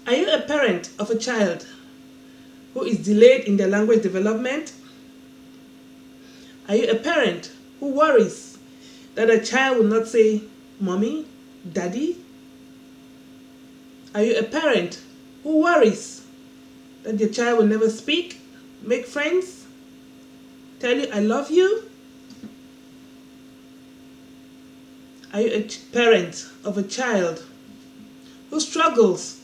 Are you a parent of a child who is delayed in their language development? Are you a parent who worries that a child will not say mommy, daddy? Are you a parent who worries that your child will never speak, make friends, tell you I love you? Are you a parent of a child who struggles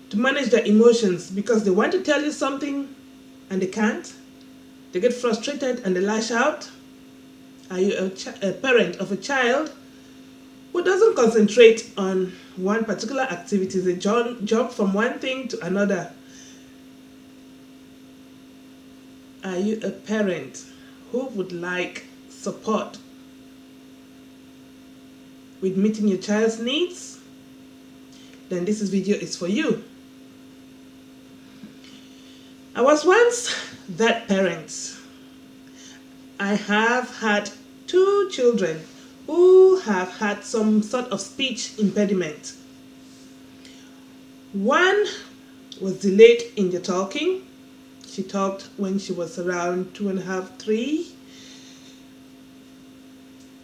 to manage their emotions because they want to tell you something and they can't? They get frustrated and they lash out? Are you a parent of a child who doesn't concentrate on one particular activity? They jump from one thing to another. Are you a parent who would like support with meeting your child's needs? Then this video is for you. I was once that parent. I have had 2 children who have had some sort of speech impediment. One was delayed in the talking. She talked when she was around 2.5, 3.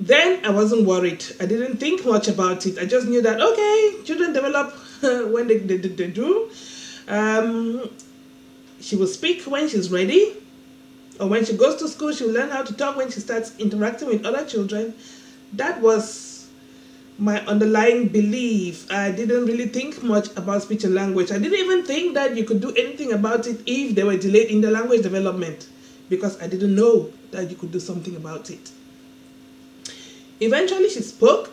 Then I wasn't worried. I didn't think much about it. I just knew that, okay, children develop when they do. She will speak when she's ready. Or when she goes to school, she'll learn how to talk when she starts interacting with other children. That was my underlying belief. I didn't really think much about speech and language. I didn't even think that you could do anything about it if they were delayed in their language development, because I didn't know that you could do something about it. Eventually she spoke.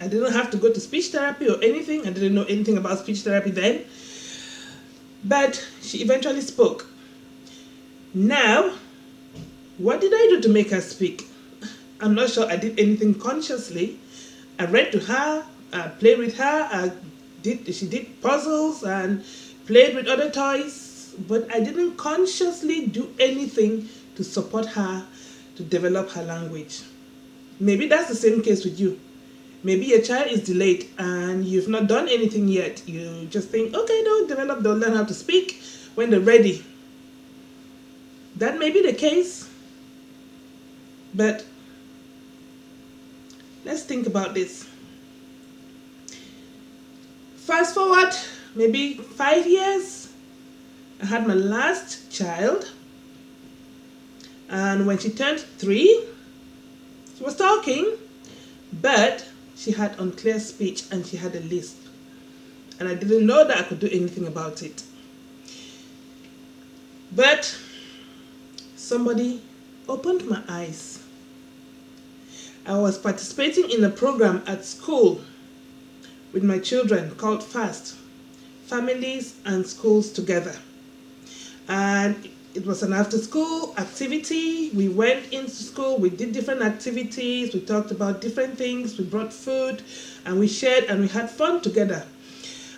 I didn't have to go to speech therapy or anything. I didn't know anything about speech therapy then. But she eventually spoke. Now, what did I do to make her speak? I'm not sure I did anything consciously. I read to her, I played with her, she did puzzles and played with other toys, but I didn't consciously do anything to support her to develop her language. Maybe that's the same case with you. Maybe your child is delayed and you've not done anything yet. You just think, okay, they'll learn how to speak when they're ready. That may be the case, but let's think about this. Fast forward maybe 5 years, I had my last child, and when she turned 3, she was talking, but she had unclear speech and she had a lisp, and I didn't know that I could do anything about it. But somebody opened my eyes. I was participating in a program at school with my children called FAST, Families and Schools Together. And it was an after-school activity. We went into school, we did different activities, we talked about different things, we brought food, and we shared and we had fun together.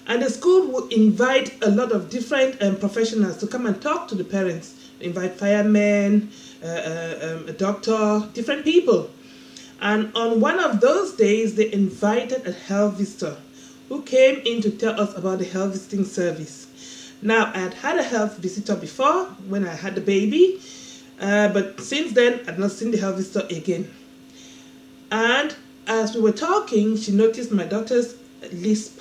And the school would invite a lot of different professionals to come and talk to the parents. Invite firemen, a doctor, different people. And on one of those days, they invited a health visitor who came in to tell us about the health visiting service. Now, I had a health visitor before when I had the baby, but since then, I've not seen the health visitor again. And as we were talking, she noticed my daughter's lisp.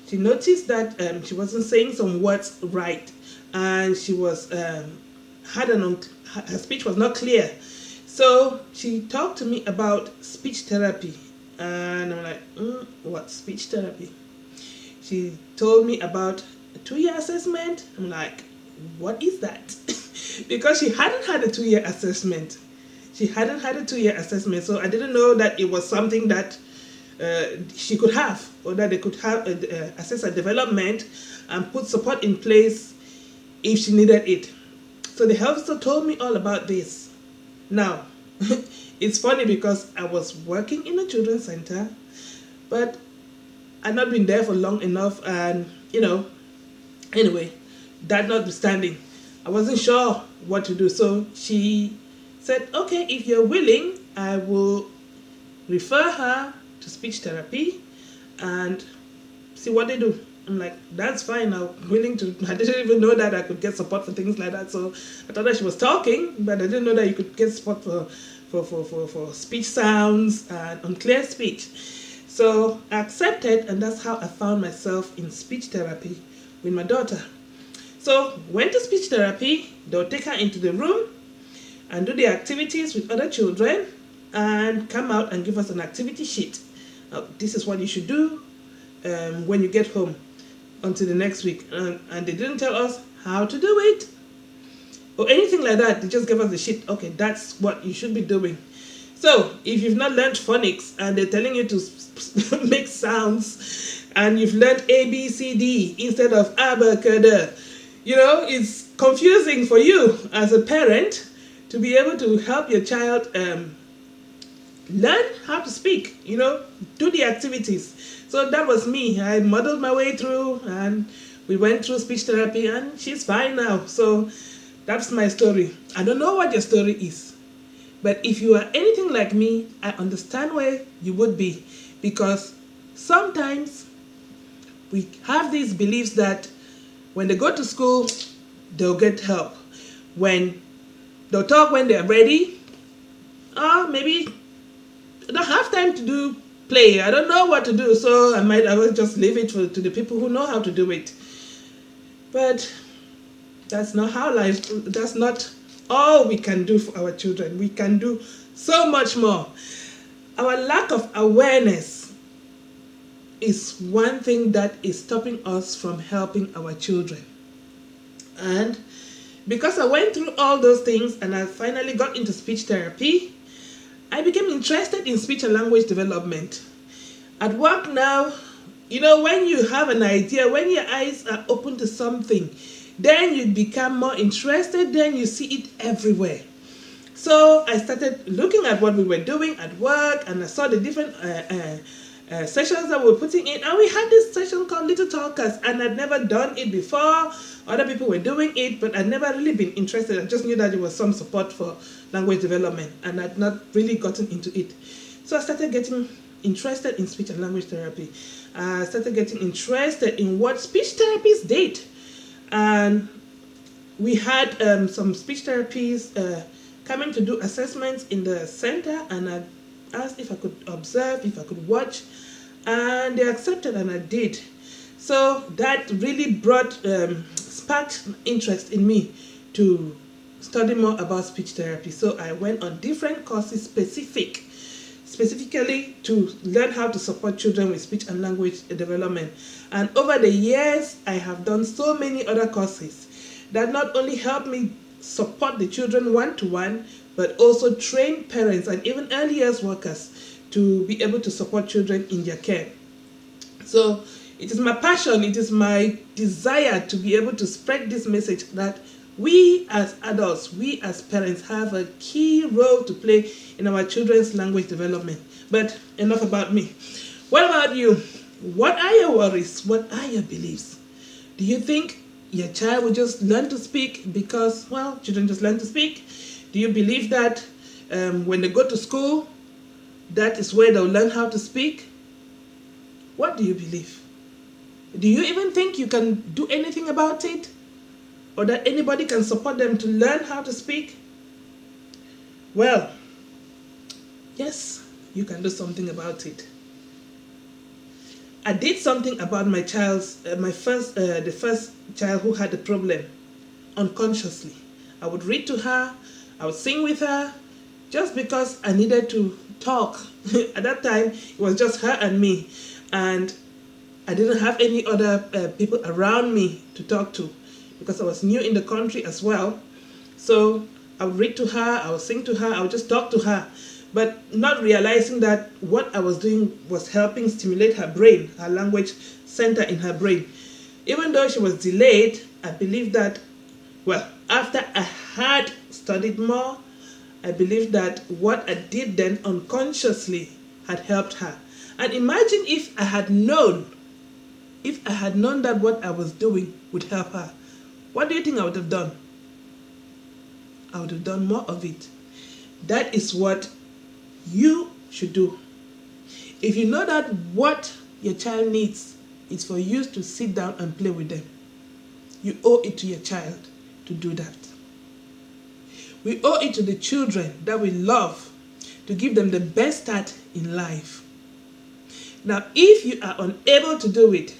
She noticed that she wasn't saying some words right, and she was her speech was not clear. So she talked to me about speech therapy, and I'm like, what speech therapy? She told me about a 2-year assessment. I'm like, what is that? Because she hadn't had a 2-year assessment. So I didn't know that it was something that she could have, or that they could have assess her development and put support in place if she needed it. So the health visitor told me all about this. Now, it's funny because I was working in a children's center, but I'd not been there for long enough, and anyway, that notwithstanding, I wasn't sure what to do. So she said, okay, if you're willing, I will refer her to speech therapy and see what they do. I'm like, that's fine. I'm willing to. I didn't even know that I could get support for things like that. So I thought that she was talking, but I didn't know that you could get support for speech sounds and unclear speech. So I accepted, and that's how I found myself in speech therapy with my daughter. So went to speech therapy. They'll take her into the room and do the activities with other children and come out and give us an activity sheet. This is what you should do when you get home until the next week. And they didn't tell us how to do it or anything like that. They just gave us the sheet. Okay, that's what you should be doing. So if you've not learned phonics and they're telling you to make sounds and you've learned A, B, C, D instead of abacada, it's confusing for you as a parent to be able to help your child learn how to speak, do the activities. So that was me. I muddled my way through and we went through speech therapy and she's fine now. So that's my story. I don't know what your story is, but if you are anything like me, I understand where you would be, because sometimes we have these beliefs that when they go to school, they'll get help. When they'll talk when they're ready, or maybe I don't have time to do play. I don't know what to do, so I will just leave it to the people who know how to do it. But that's not how life. That's not all we can do for our children. We can do so much more. Our lack of awareness is one thing that is stopping us from helping our children. And because I went through all those things and I finally got into speech therapy, I became interested in speech and language development. At work now, when you have an idea, when your eyes are open to something, then you become more interested, then you see it everywhere. So I started looking at what we were doing at work, and I saw the different sessions that we were putting in, and we had this session called Little Talkers, and I'd never done it before. Other people were doing it, but I'd never really been interested. I just knew that there was some support for language development, and I'd not really gotten into it. So I started getting interested in speech and language therapy. I started getting interested in what speech therapists did. And we had some speech therapists coming to do assessments in the center, and I asked if I could observe, if I could watch, and they accepted, and I did. So that really sparked interest in me to study more about speech therapy. So I went on different courses specifically to learn how to support children with speech and language development. And over the years, I have done so many other courses that not only help me support the children one-to-one, but also train parents and even early years workers to be able to support children in their care. So it is my passion, it is my desire to be able to spread this message that we as adults, we as parents have a key role to play in our children's language development. But enough about me. What about you? What are your worries? What are your beliefs? Do you think your child will just learn to speak because, children just learn to speak? Do you believe that when they go to school, that is where they'll learn how to speak? What do you believe? Do you even think you can do anything about it? Or that anybody can support them to learn how to speak? Well, yes, you can do something about it. I did something about my the first child who had a problem, unconsciously. I would read to her, I would sing with her, just because I needed to talk. At that time, it was just her and me, and I didn't have any other people around me to talk to, because I was new in the country as well. So I would read to her, I would sing to her, I would just talk to her, but not realizing that what I was doing was helping stimulate her brain, her language center in her brain. Even though she was delayed, I believe that, after I had studied more, I believe that what I did then unconsciously had helped her. And imagine if I had known that what I was doing would help her. What do you think I would have done? I would have done more of it. That is what you should do. If you know that what your child needs is for you to sit down and play with them. You owe it to your child to do that. We owe it to the children that we love to give them the best start in life. Now, if you are unable to do it,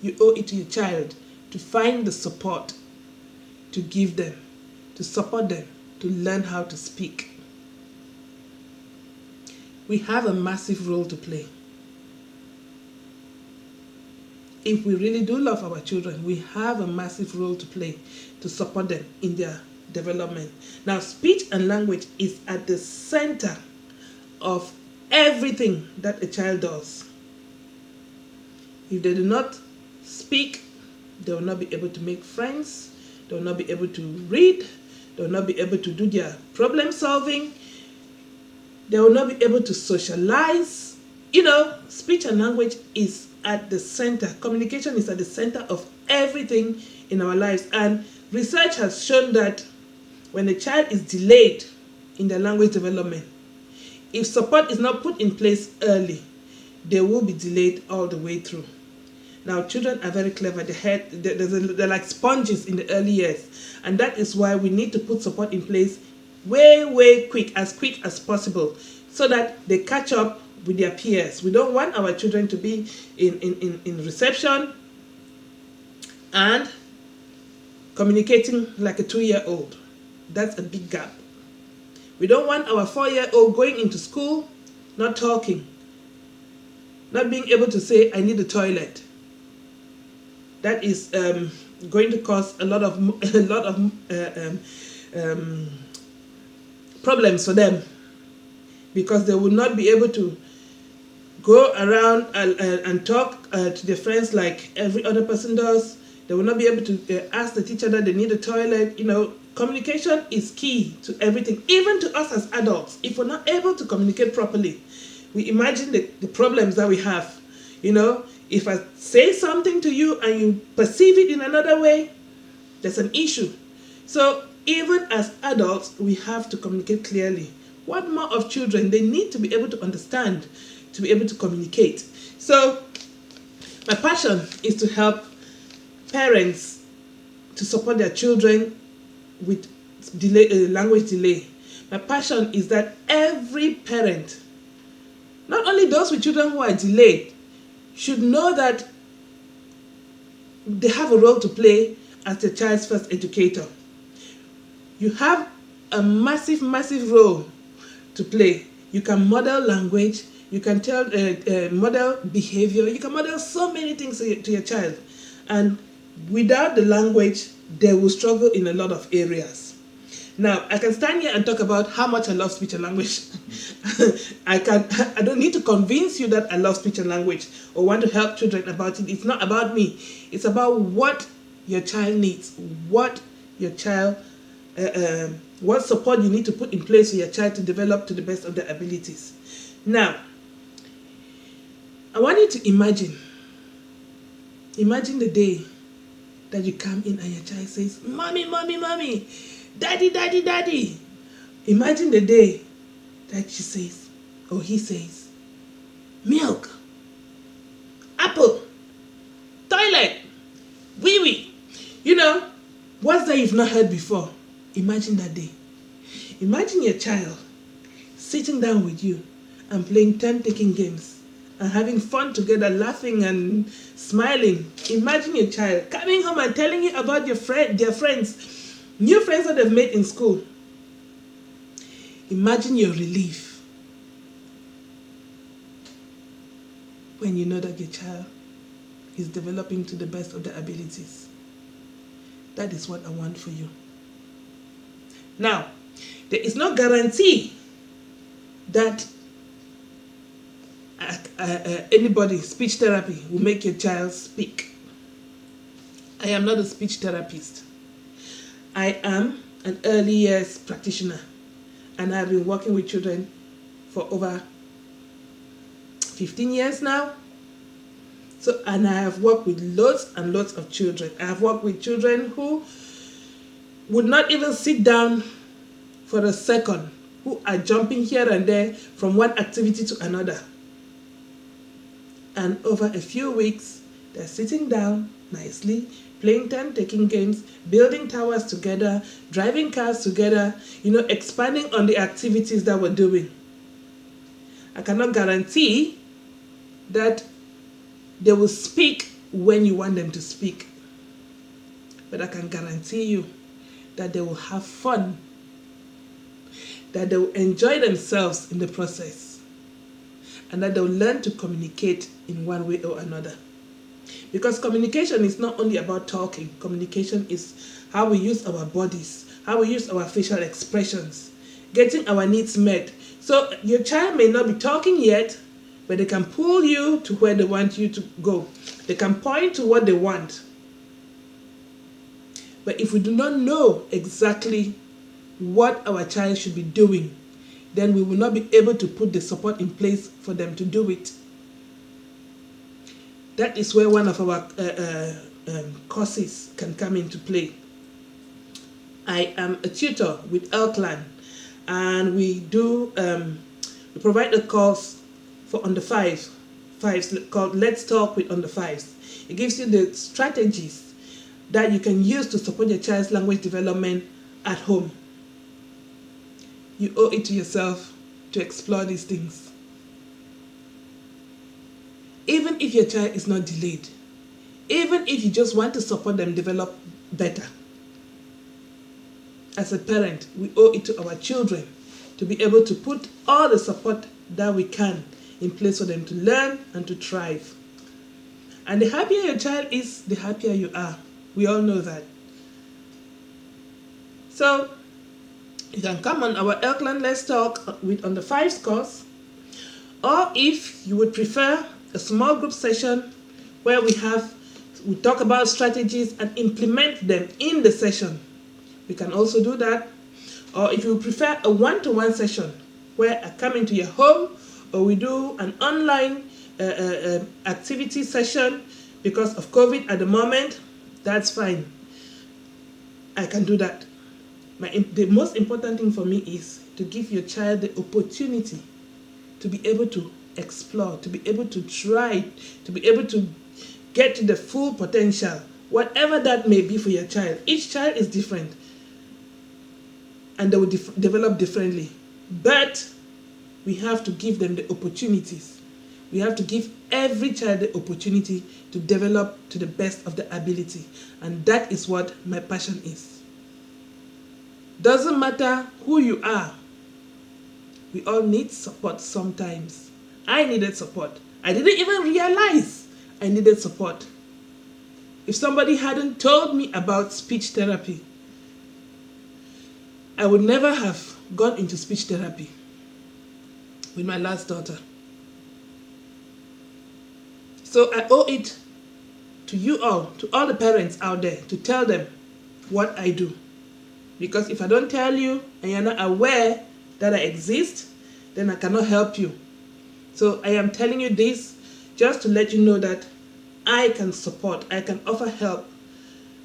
you owe it to your child to find the support to give them, to support them, to learn how to speak. We have a massive role to play. If we really do love our children, we have a massive role to play to support them in their development. Now, speech and language is at the center of everything that a child does. If they do not speak, they will not be able to make friends, they will not be able to read, they will not be able to do their problem solving, they will not be able to socialize. Speech and language is at the center. Communication is at the center of everything in our lives. And research has shown that when a child is delayed in their language development, if support is not put in place early, they will be delayed all the way through. Now, children are very clever. They're like sponges in the early years. And that is why we need to put support in place way quick as possible, so that they catch up with their peers. We don't want our children to be in reception and communicating like a 2-year-old. That's a big gap. We don't want our 4-year-old going into school, not talking, not being able to say, I need a toilet. That is going to cause a lot of problems for them, because they will not be able to go around and talk to their friends like every other person does. They will not be able to ask the teacher that they need a toilet. Communication is key to everything, even to us as adults. If we're not able to communicate properly, we imagine the problems that we have. If I say something to you and you perceive it in another way, there's an issue. So even as adults, we have to communicate clearly. What more of children? They need to be able to understand, to be able to communicate. So my passion is to help parents to support their children with language delay. My passion is that every parent, not only those with children who are delayed, should know that they have a role to play as their child's first educator. You have a massive role to play. You can model language, you can model behavior, you can model so many things to your child. And without the language, they will struggle in a lot of areas. Now, I can stand here and talk about how much I love speech and language. I don't need to convince you that I love speech and language or want to help children about it. It's not about me. It's about what your child needs, what support you need to put in place for your child to develop to the best of their abilities. Now, I want you to imagine the day that you come in and your child says, Mommy, Mommy, Mommy, Daddy, Daddy, Daddy. Imagine the day that she says, or he says, milk, apple, toilet, wee-wee. What's that you've not heard before? Imagine that day. Imagine your child sitting down with you and playing turn-taking games and having fun together, laughing and smiling. Imagine your child coming home and telling you about their friends, new friends that they've made in school. Imagine your relief when you know that your child is developing to the best of their abilities. That is what I want for you. Now, there is no guarantee that speech therapy will make your child speak. I am not a speech therapist. I am an early years practitioner, and I've been working with children for over 15 years now. And I have worked with lots and lots of children. I have worked with children who would not even sit down for a second, who are jumping here and there from one activity to another. And over a few weeks, They're sitting down nicely, playing turn-taking games, building towers together, driving cars together, expanding on the activities that we're doing. I cannot guarantee that they will speak when you want them to speak. But I can guarantee you that they will have fun, that they will enjoy themselves in the process, and that they will learn to communicate in one way or another. Because communication is not only about talking. Communication is how we use our bodies, how we use our facial expressions, getting our needs met. So your child may not be talking yet, but they can pull you to where they want you to go. They can point to what they want. But if we do not know exactly what our child should be doing, then we will not be able to put the support in place for them to do it. That is where one of our courses can come into play. I am a tutor with Elkland, and we provide a course for under fives called Let's Talk with Under Fives. It gives you the strategies that you can use to support your child's language development at home. You owe it to yourself to explore these things. Even if your child is not delayed, even if you just want to support them develop better, as a parent, we owe it to our children to be able to put all the support that we can in place for them to learn and to thrive. And the happier your child is, the happier you are. We all know that. So, you can come on our Elkland Let's Talk with Under Fives course, or if you would prefer a small group session where we talk about strategies and implement them in the session, we can also do that. Or if you prefer a one-to-one session where I come into your home, or we do an online activity session because of COVID at the moment, that's fine. I can do that. The most important thing for me is to give your child the opportunity to be able to explore, to be able to try, to be able to get to the full potential, whatever that may be for your child. Each child is different, and they will develop differently. But we have to give them the opportunities. We have to give every child the opportunity to develop to the best of their ability. And that is what my passion is. Doesn't matter who you are. We all need support sometimes. I needed support. I didn't even realize I needed support. If somebody hadn't told me about speech therapy, I would never have gone into speech therapy with my last daughter. So I owe it to you all, to all the parents out there, to tell them what I do. Because if I don't tell you and you're not aware that I exist, then I cannot help you. So I am telling you this just to let you know that I can support, I can offer help,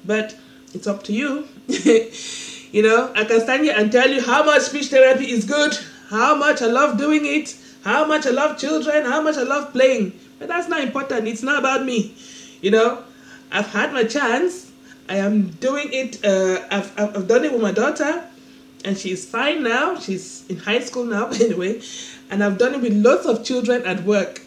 but it's up to you. I can stand here and tell you how much speech therapy is good, how much I love doing it, how much I love children, how much I love playing. But that's not important. It's not about me. I've had my chance. I am doing it. I've done it with my daughter, and she's fine now. She's in high school now, anyway. And I've done it with lots of children at work.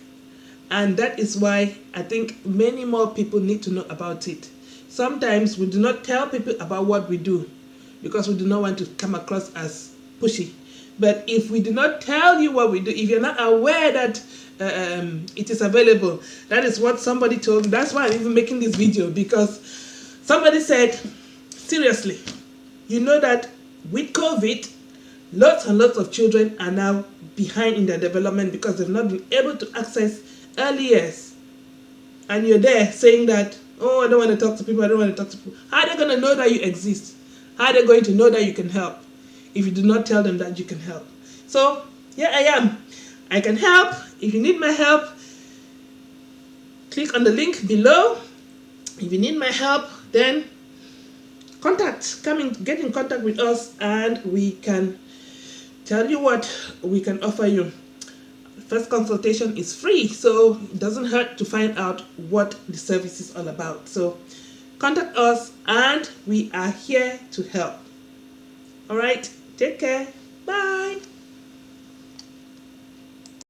And that is why I think many more people need to know about it. Sometimes we do not tell people about what we do because we do not want to come across as pushy. But if we do not tell you what we do, if you're not aware that it is available, that is what somebody told me. That's why I'm even making this video, because somebody said, seriously, you know that with COVID, lots and lots of children are now behind in their development because they've not been able to access early years. And you're there saying that, oh, I don't want to talk to people, I don't want to talk to people. How are they going to know that you exist? How are they going to know that you can help if you do not tell them that you can help? So, here I am. I can help. If you need my help, click on the link below. If you need my help, then get in contact with us, and we can tell you what we can offer you. First consultation is free, so it doesn't hurt to find out what the service is all about. So contact us and we are here to help. All right, take care. Bye.